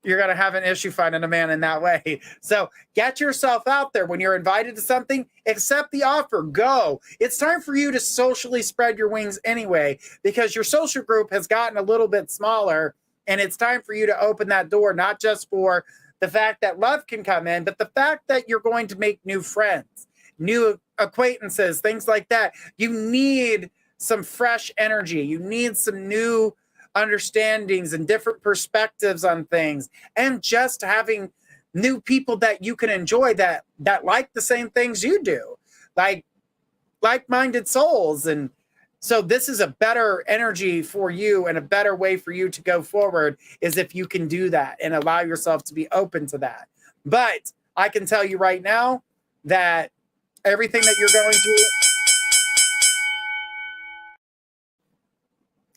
you're going to have an issue finding a man in that way. So get yourself out there. When you're invited to something, accept the offer. Go. It's time for you to socially spread your wings anyway, because your social group has gotten a little bit smaller, and it's time for you to open that door, not just for the fact that love can come in, but the fact that you're going to make new friends, new acquaintances, things like that. You need some fresh energy. You need some new understandings and different perspectives on things, and just having new people that you can enjoy that like the same things you do, like-minded souls. And so this is a better energy for you, and a better way for you to go forward is if you can do that and allow yourself to be open to that. But I can tell you right now that everything that you're going through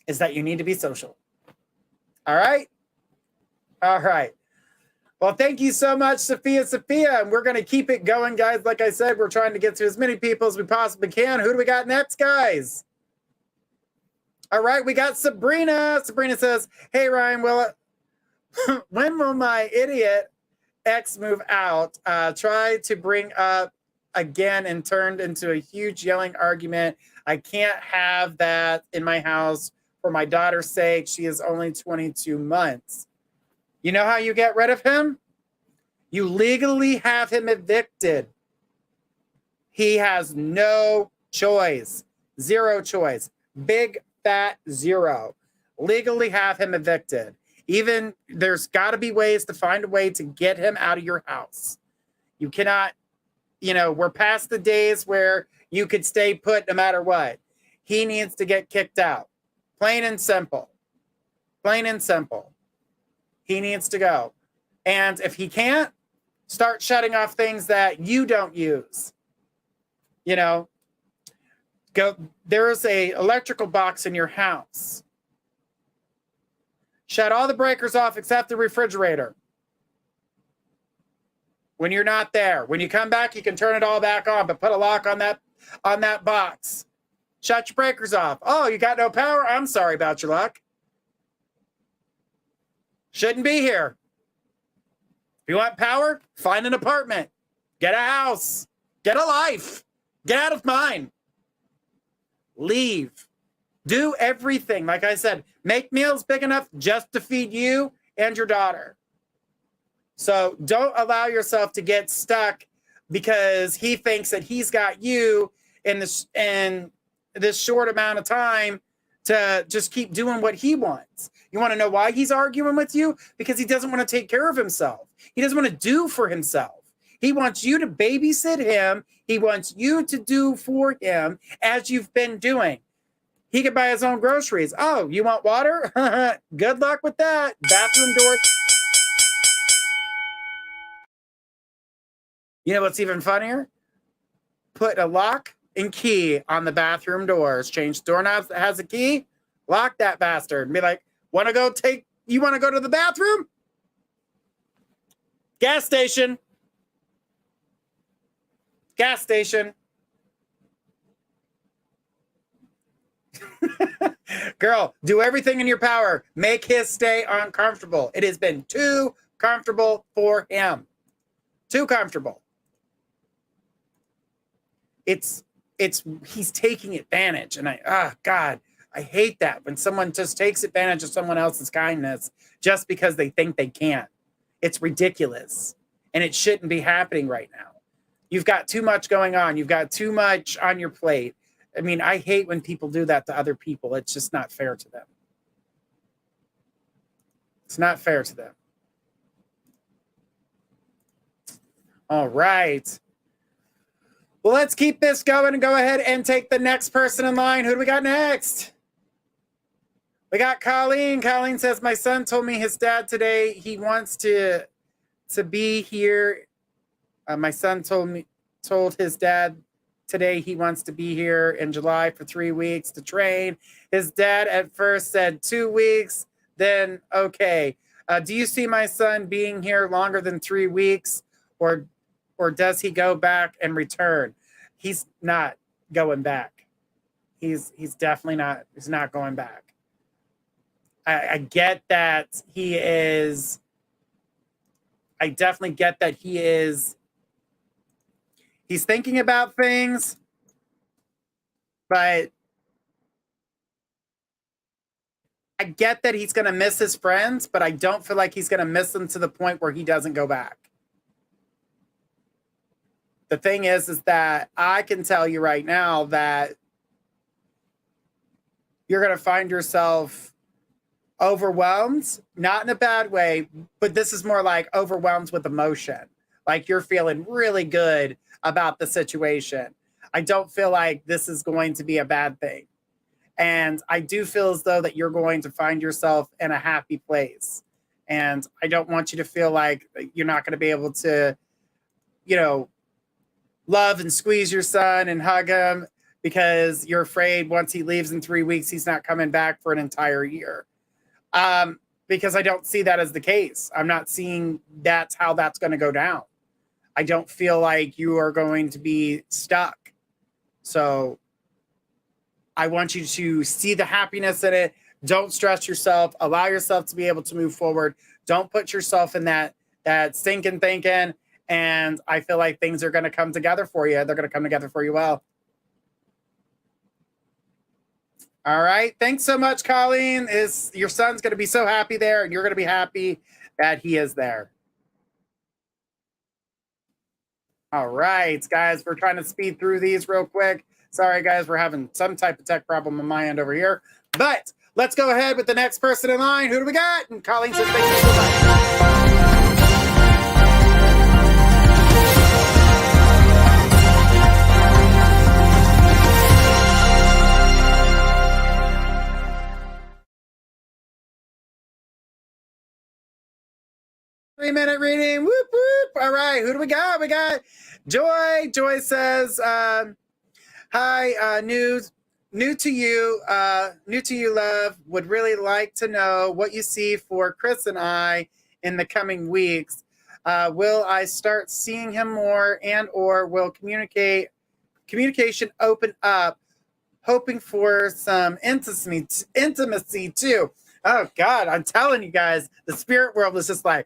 is that you need to be social. All right? All right. Well, thank you so much, Sophia. And we're going to keep it going, guys. Like I said, we're trying to get to as many people as we possibly can. Who do we got next, guys? All right, we got Sabrina. Sabrina says, hey, Ryan, when will my idiot ex move out? Try to bring up again and turned into a huge yelling argument. I can't have that in my house for my daughter's sake. She is only 22 months. You know how you get rid of him? You legally have him evicted. He has no choice. Zero choice. Big fat zero. Legally have him evicted. Even there's got to be ways to find a way to get him out of your house. You cannot, we're past the days where you could stay put no matter what. He needs to get kicked out. Plain and simple. Plain and simple. He needs to go. And if he can't, start shutting off things that you don't use. Go. There's a electrical box in your house. Shut all the breakers off except the refrigerator. When you're not there. When you come back, you can turn it all back on, but put a lock on that box. Shut your breakers off. Oh, you got no power? I'm sorry about your luck. Shouldn't be here. If you want power, find an apartment. Get a house. Get a life. Get out of mine. Leave. Do everything. Like I said, make meals big enough just to feed you and your daughter. So don't allow yourself to get stuck because he thinks that he's got you in this short amount of time to just keep doing what he wants. You want to know why he's arguing with you? Because he doesn't want to take care of himself. He doesn't want to do for himself. He wants you to babysit him. He wants you to do for him as you've been doing. He could buy his own groceries. Oh, you want water? Good luck with that. Bathroom door. You know what's even funnier? Put a lock and key on the bathroom doors. Change doorknobs that has a key. Lock that bastard and be like, you want to go to the bathroom? Gas station. Gas station. Girl, do everything in your power. Make his stay uncomfortable. It has been too comfortable for him. Too comfortable. He's taking advantage. And God, I hate that when someone just takes advantage of someone else's kindness just because they think they can. It's ridiculous. And it shouldn't be happening right now. You've got too much going on. You've got too much on your plate. I mean, I hate when people do that to other people. It's just not fair to them. It's not fair to them. All right. Well, let's keep this going and go ahead and take the next person in line. Who do we got next? We got Colleen. Colleen says, my son told me his dad today he wants to be here. My son told his dad today he wants to be here in July for 3 weeks to train. His dad at first said 2 weeks, then okay. Do you see my son being here longer than 3 weeks, or does he go back and return? He's not going back. He's definitely not. He's not going back. I get that he is I definitely get that he's thinking about things, but I get that he's going to miss his friends, but I don't feel like he's going to miss them to the point where he doesn't go back. The thing is that I can tell you right now that you're going to find yourself overwhelmed, not in a bad way, but this is more like overwhelmed with emotion. Like you're feeling really good about the situation. I don't feel like this is going to be a bad thing. And I do feel as though that you're going to find yourself in a happy place. And I don't want you to feel like you're not going to be able to, love and squeeze your son and hug him because you're afraid once he leaves in 3 weeks, he's not coming back for an entire year. Because I don't see that as the case. I'm not seeing that's how that's going to go down. I don't feel like you are going to be stuck. So I want you to see the happiness in it. Don't stress yourself. Allow yourself to be able to move forward. Don't put yourself in that stinking thinking. And I feel like things are going to come together for you. They're going to come together for you well. All right. Thanks so much, Colleen. Your son's going to be so happy there, and you're going to be happy that he is there. All right, guys. We're trying to speed through these real quick. Sorry, guys. We're having some type of tech problem on my end over here. But let's go ahead with the next person in line. Who do we got? And Colleen says, thank you so much. 3-minute reading. Whoop, whoop. All right. Who do we got? We got Joy. Joy says, hi, new to you, love. Would really like to know what you see for Chris and I in the coming weeks. Will I start seeing him more and or will communication open up? Hoping for some intimacy too. Oh God, I'm telling you guys, the spirit world is just like,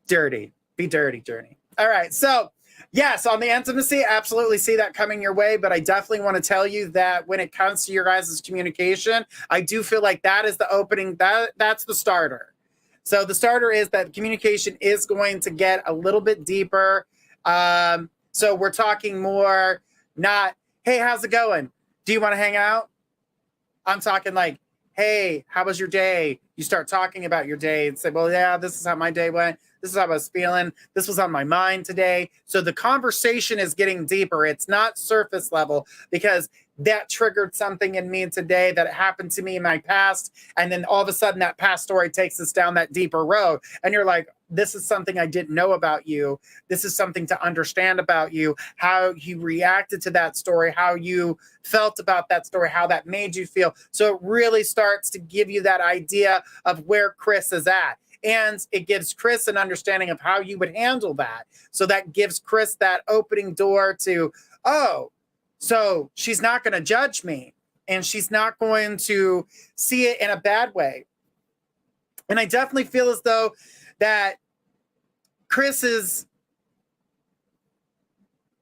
dirty. Be dirty, Journey. All right. So, yes, on the intimacy, absolutely see that coming your way. But I definitely want to tell you that when it comes to your guys' communication, I do feel like that is the opening. That's the starter. So the starter is that communication is going to get a little bit deeper. So we're talking more not, hey, how's it going? Do you want to hang out? I'm talking like, hey, how was your day? You start talking about your day and say, well, yeah, this is how my day went. This is how I was feeling. This was on my mind today. So the conversation is getting deeper. It's not surface level because that triggered something in me today that happened to me in my past. And then all of a sudden that past story takes us down that deeper road. And you're like, this is something I didn't know about you. This is something to understand about you, how you reacted to that story, how you felt about that story, how that made you feel. So it really starts to give you that idea of where Chris is at. And it gives Chris an understanding of how you would handle that. So that gives Chris that opening door to, oh, so she's not going to judge me and she's not going to see it in a bad way. And I definitely feel as though that Chris has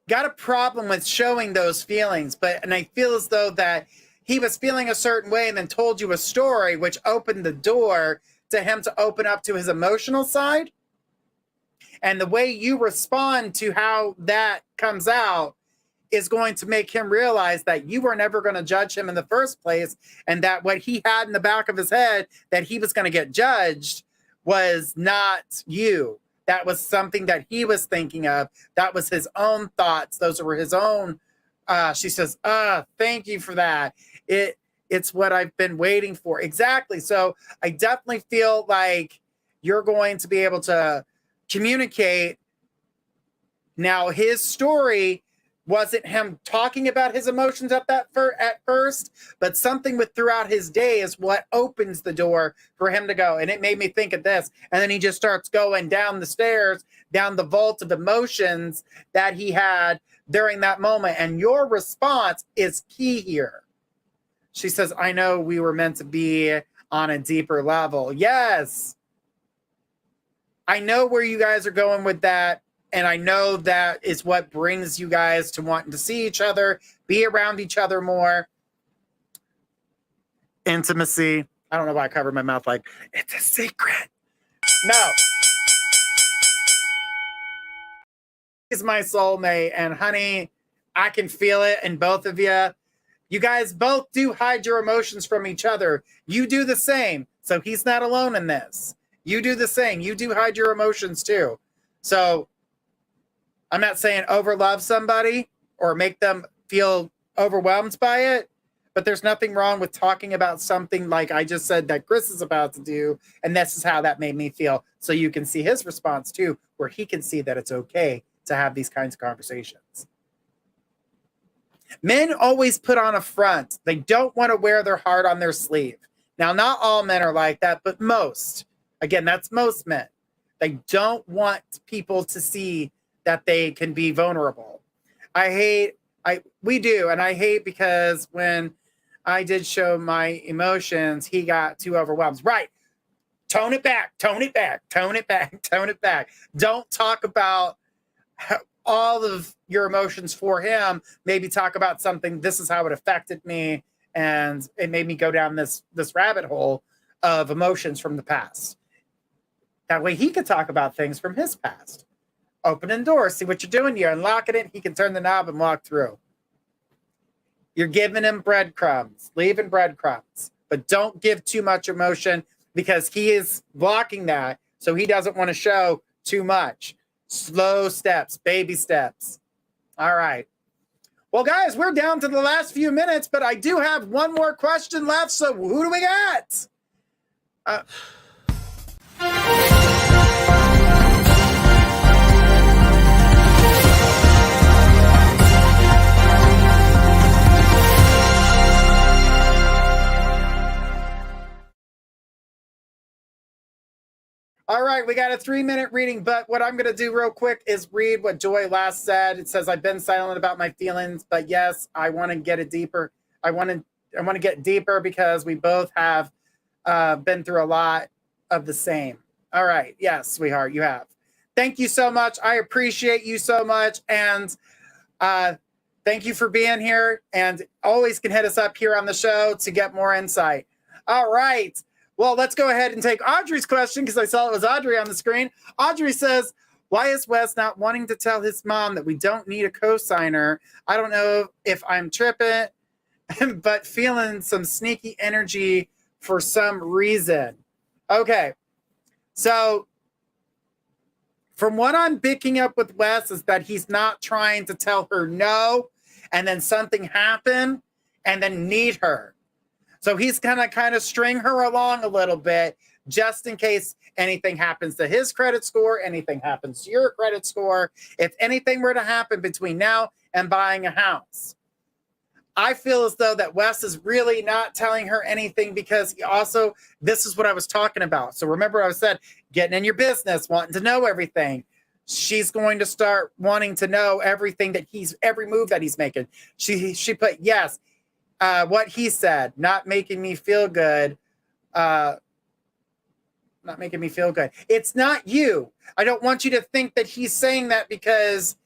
got a problem with showing those feelings, and I feel as though that he was feeling a certain way and then told you a story which opened the door to him to open up to his emotional side. And the way you respond to how that comes out is going to make him realize that you were never going to judge him in the first place. And that what he had in the back of his head that he was going to get judged was not you. That was something that he was thinking of. That was his own thoughts. Those were his own. She says, thank you for that. It's what I've been waiting for. Exactly. So I definitely feel like you're going to be able to communicate. Now, his story wasn't him talking about his emotions at first, but something with throughout his day is what opens the door for him to go. And it made me think of this. And then he just starts going down the stairs, down the vault of emotions that he had during that moment. And your response is key here. She says, I know we were meant to be on a deeper level. Yes. I know where you guys are going with that. And I know that is what brings you guys to wanting to see each other, be around each other more. Intimacy. I don't know why I covered my mouth like, it's a secret. No. He's my soulmate. And honey, I can feel it in both of you. You guys both do hide your emotions from each other. You do the same. So he's not alone in this. You do the same. You do hide your emotions too. So I'm not saying overlove somebody or make them feel overwhelmed by it, but there's nothing wrong with talking about something like I just said that Chris is about to do, and this is how that made me feel. So you can see his response too, where he can see that it's okay to have these kinds of conversations. Men always put on a front. They don't want to wear their heart on their sleeve. Now, not all men are like that, but most. Again, that's most men. They don't want people to see that they can be vulnerable. We do, and I hate because when I did show my emotions, he got too overwhelmed. Right. Tone it back, tone it back, tone it back, tone it back. Don't talk about all of your emotions for him. Maybe talk about something, this is how it affected me, and it made me go down this rabbit hole of emotions from the past. That way he could talk about things from his past. Opening doors, see what you're doing. You're unlocking it. He can turn the knob and walk through. You're giving him breadcrumbs, leaving breadcrumbs, but don't give too much emotion because he is blocking that. So he doesn't want to show too much. Slow steps, baby steps. All right. Well, guys, we're down to the last few minutes, but I do have one more question left. So who do we got? All right, we got a 3-minute reading, but what I'm going to do real quick is read what Joy last said. It says, I've been silent about my feelings, but yes, I want to get it deeper. I want to get deeper because we both have been through a lot of the same. All right. Yes, sweetheart, you have. Thank you so much. I appreciate you so much. And thank you for being here. And always can hit us up here on the show to get more insight. All right. Well, let's go ahead and take Audrey's question because I saw it was Audrey on the screen. Audrey says, why is Wes not wanting to tell his mom that we don't need a co-signer? I don't know if I'm tripping, but feeling some sneaky energy for some reason. Okay. So from what I'm picking up with Wes is that he's not trying to tell her no, and then something happen and then need her. So he's going to kind of string her along a little bit just in case anything happens to his credit score, anything happens to your credit score, if anything were to happen between now and buying a house. I feel as though that Wes is really not telling her anything because he also, this is what I was talking about. So remember I said, getting in your business, wanting to know everything. She's going to start wanting to know everything that every move that he's making. She put, yes. What he said, not making me feel good. Not making me feel good. It's not you. I don't want you to think that he's saying that because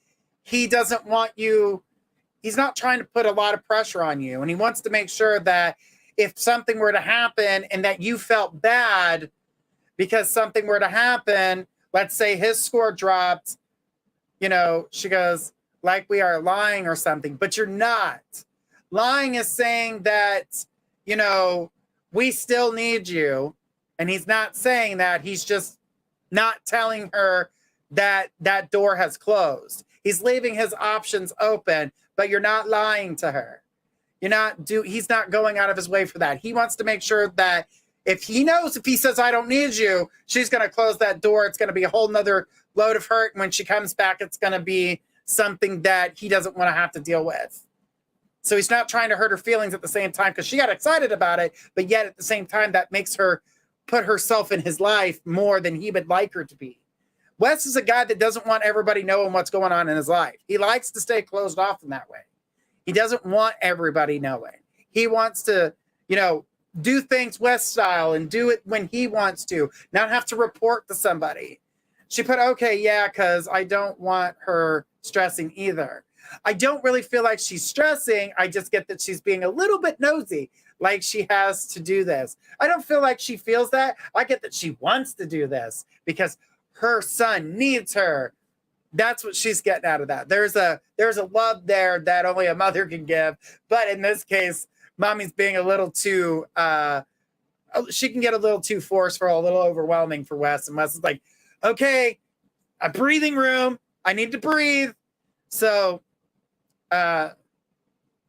he doesn't want you. He's not trying to put a lot of pressure on you. And he wants to make sure that if something were to happen and that you felt bad because something were to happen, let's say his score dropped, she goes, like we are lying or something, but you're not. Lying is saying that, we still need you. And he's not saying that. He's just not telling her that that door has closed. He's leaving his options open, but you're not lying to her. He's not going out of his way for that. He wants to make sure that if he says, I don't need you, she's going to close that door. It's going to be a whole nother load of hurt. And when she comes back, it's going to be something that he doesn't want to have to deal with. So he's not trying to hurt her feelings at the same time because she got excited about it, but yet at the same time, that makes her put herself in his life more than he would like her to be. Wes is a guy that doesn't want everybody knowing what's going on in his life. He likes to stay closed off in that way. He doesn't want everybody knowing. He wants to, do things Wes style and do it when he wants to, not have to report to somebody. She put, okay, yeah, because I don't want her stressing either. I don't really feel like she's stressing. I just get that she's being a little bit nosy, like she has to do this. I don't feel like she feels that. I get that she wants to do this because her son needs her. That's what she's getting out of that. There's a love there that only a mother can give. But in this case, mommy's being a little too, she can get a little too forceful, a little overwhelming for Wes. And Wes is like, okay, a breathing room. I need to breathe. So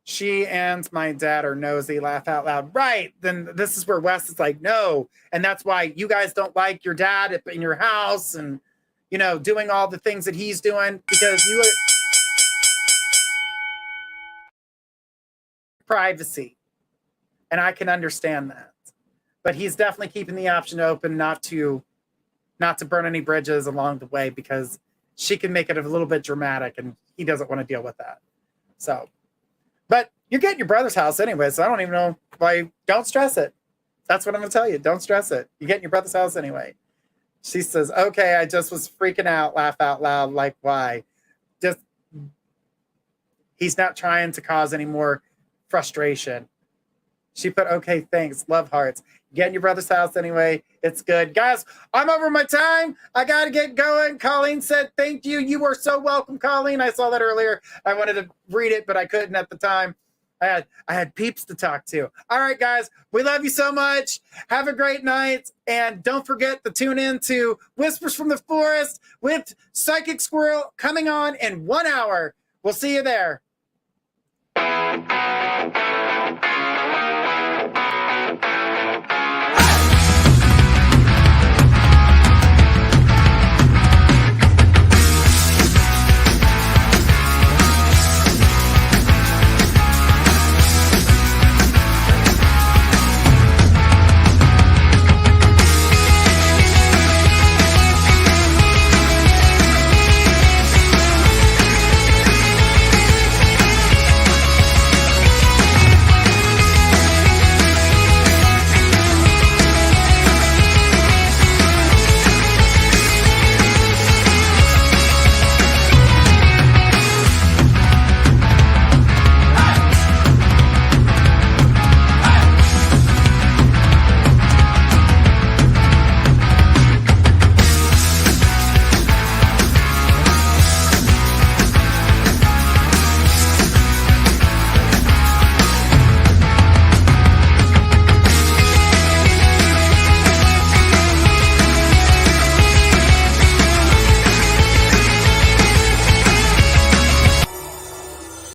she and my dad are nosy, laugh out loud. Right. Then this is where Wes is like, no. And that's why you guys don't like your dad in your house and, you know, doing all the things that he's doing because you are privacy. And I can understand that. But he's definitely keeping the option open not to burn any bridges along the way because she can make it a little bit dramatic and he doesn't want to deal with that. So, but you're getting your brother's house anyway, so I don't even know why. Don't stress it. That's what I'm going to tell you. Don't stress it. You're getting your brother's house anyway. She says, okay, I just was freaking out, laugh out loud. Like, why? Just, he's not trying to cause any more frustration. She put, okay, thanks, love hearts. Getting your brother's house anyway. It's good. Guys, I'm over my time. I got to get going. Colleen said, thank you. You are so welcome, Colleen. I saw that earlier. I wanted to read it, but I couldn't at the time. I had peeps to talk to. All right, guys, we love you so much. Have a great night. And don't forget to tune in to Whispers from the Forest with Psychic Squirrel coming on in 1 hour. We'll see you there.